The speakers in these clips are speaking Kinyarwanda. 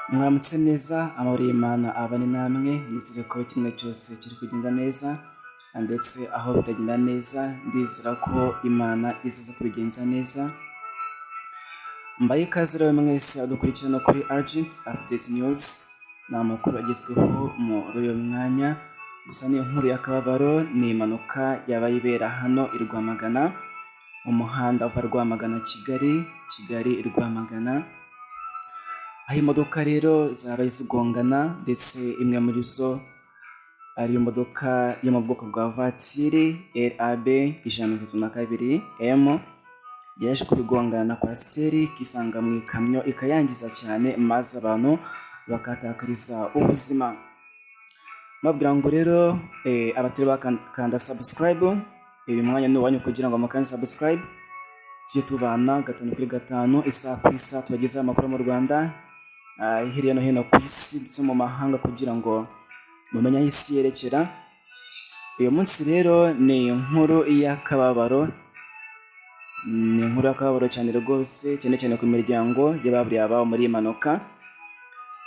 Mwaramutse neza, amahoro y'Imana abane namwe, nizere ko kimwe cyose kiri kugenda neza, ndetse aho bitagenda neza ndizera ko Imana izaza kubigenza neza. Mbaye ikaze rero mwese adukurikirana kuri Urgent Update News, ni amakuru agezweho muri uyu mwanya. Gusa ni inkuru y'akababaro, ni impanuka yabaye ibera hano i Rwamagana, mu muhanda uva Rwamagana Kigali Rwamagana, aho imodoka rero zabaye zigongana, ndetse imwe muri zo ari imodoka yo mu bwoko bwa vatiri RAB 132M, yaje kubigongana na kwasiteri ikisanga mu ikamyo ikayangiza cyane, maze abantu bakatakariza ubuzima. Mabwira ngo rero abatari bakanda subscribe, uyu mwanya ni uwanyu kugira ngo mukande subscribe, tujye tubana 5x5 isaha ku isaha tubagezaho amakuru mu Rwanda, hirya no hino ku isi ndetse mu mahanga, kugira ngo mumenye aho isi yerekera. Uyu munsi rero ni inkuru y'akababaro, cyane rwose, cyane cyane ku miryango y'ababuriye ababo muri iyi mpanuka.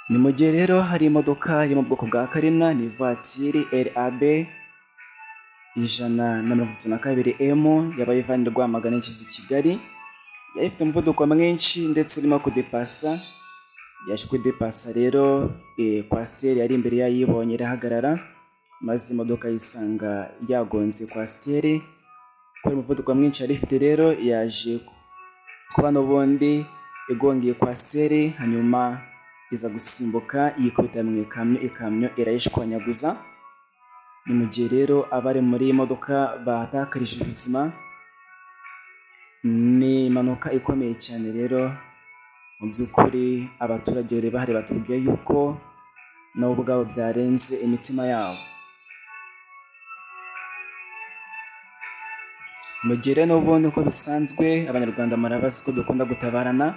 Ni mu gihe rero hari imodoka yo mu bwoko bwa Karina, ni vatiri RAB 132M yabaye ivana Rwamagana igeze i Kigali, yari ifite umuvuduko mwinshi ndetse irimo kudepasa. Yaje kudepasa rero kwasiteri yari imbere yayibonye irahagarara, maze imodoka yisanga yagonze kwasiteri. Kubera umuvuduko mwinshi yari ifite rero, yaje kuba n'ubundi igongeye kwasiteri, hanyuma iza gusimbuka yikubita mu ikamyo irayishwanyaguza. Ni mu gihe rero abari muri iyi modoka bahatakarije ubuzima. Ni impanuka ikomeye cyane rero, mu by'ukuri abaturage bari bahari batubwiye yuko nabo ubwabo byarenze imitima yabo. Mu gihe rero n'ubundi uko bisanzwe abanyarwanda murabazi ko dukunda gutabarana,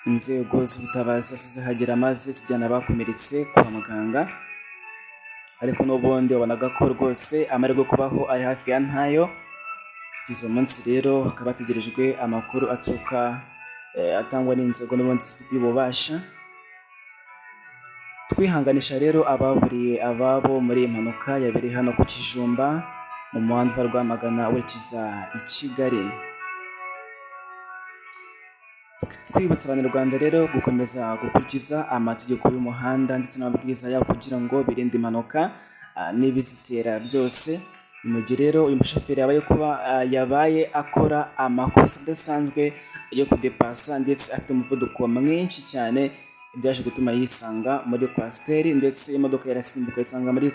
inzego z'ubutabazi zihagera maze zijyana abakomeretse kwa muganga, ariko n'ubundi wabonaga ko rwose amahirwe yo kubaho ari hafi ya ntayo. Izo munsi rero hakaba hategerejwe amakuru aturuka atangwa n'inzego n'ubundi zifitiye ububasha. Twihanganisha rero ababuriye ababo muri iyi mpanuka yabereye hano ku Kijumba, mu muhanda uva Rwamagana werekeza i Kigali. Twibutsa abanyarwanda rero gukomeza gukurikiza amategeko y'umuhanda ndetse n'amabwiriza yawo, kugira ngo birinde impanuka n'ibizitera byose. Mu gihe rero uyu mushoferi yabaye akora amakosa adasanzwe yo kudepasa, ndetse afite umuvuduko mwinshi cyane, byaje gutuma yisanga muri kwasiteri, ndetse imodoka yarasimbuka isanga muri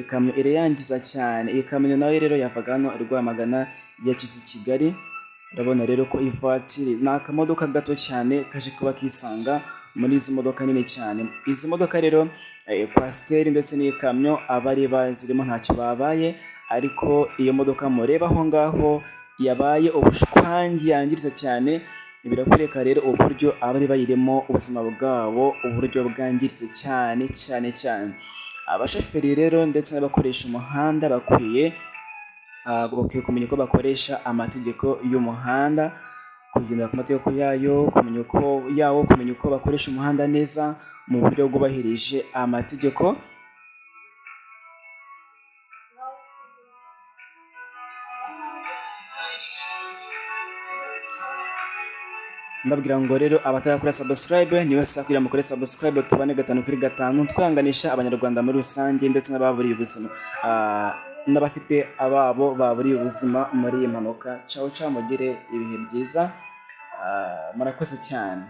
ikamyo irayangiza cyane. Iyi kamyo nayo rero yavaga hano Rwamagana yagize i Kigali. Urabona rero ko ivatiri ni akamodoka gato cyane kaje kuba kisanga muri izi modoka nini cyane. Izi modoka rero kwasiteri ndetse n'ikamyo abari bazirimo ntacyo babaye, ariko iyo modoka mureba aho ngaho yabaye ubushwangi, yangiriza cyane. Birakwereka rero uburyo abari bayirimo ubuzima bwabo uburyo bwangiritse cyane cyane cyane. Abashoferi rero ndetse n'abakoresha umuhanda bakwiye kumenya uko bakoresha amategeko y'umuhanda, kugendera ku mategeko kumenya uko bakoresha umuhanda neza mu buryo bwubahirije amategeko. Ndabwira ngo rero abatarakora subscribe niwe sakwira mukore subscribe, tubane 5x5 twanganisha abanyarwanda muri rusange, ndetse n'ababuriye ubuzima n'abafite ababo baburiye ubuzima muri iyi mpanuka. Ciao mugire ibihe byiza, murakoze cyane.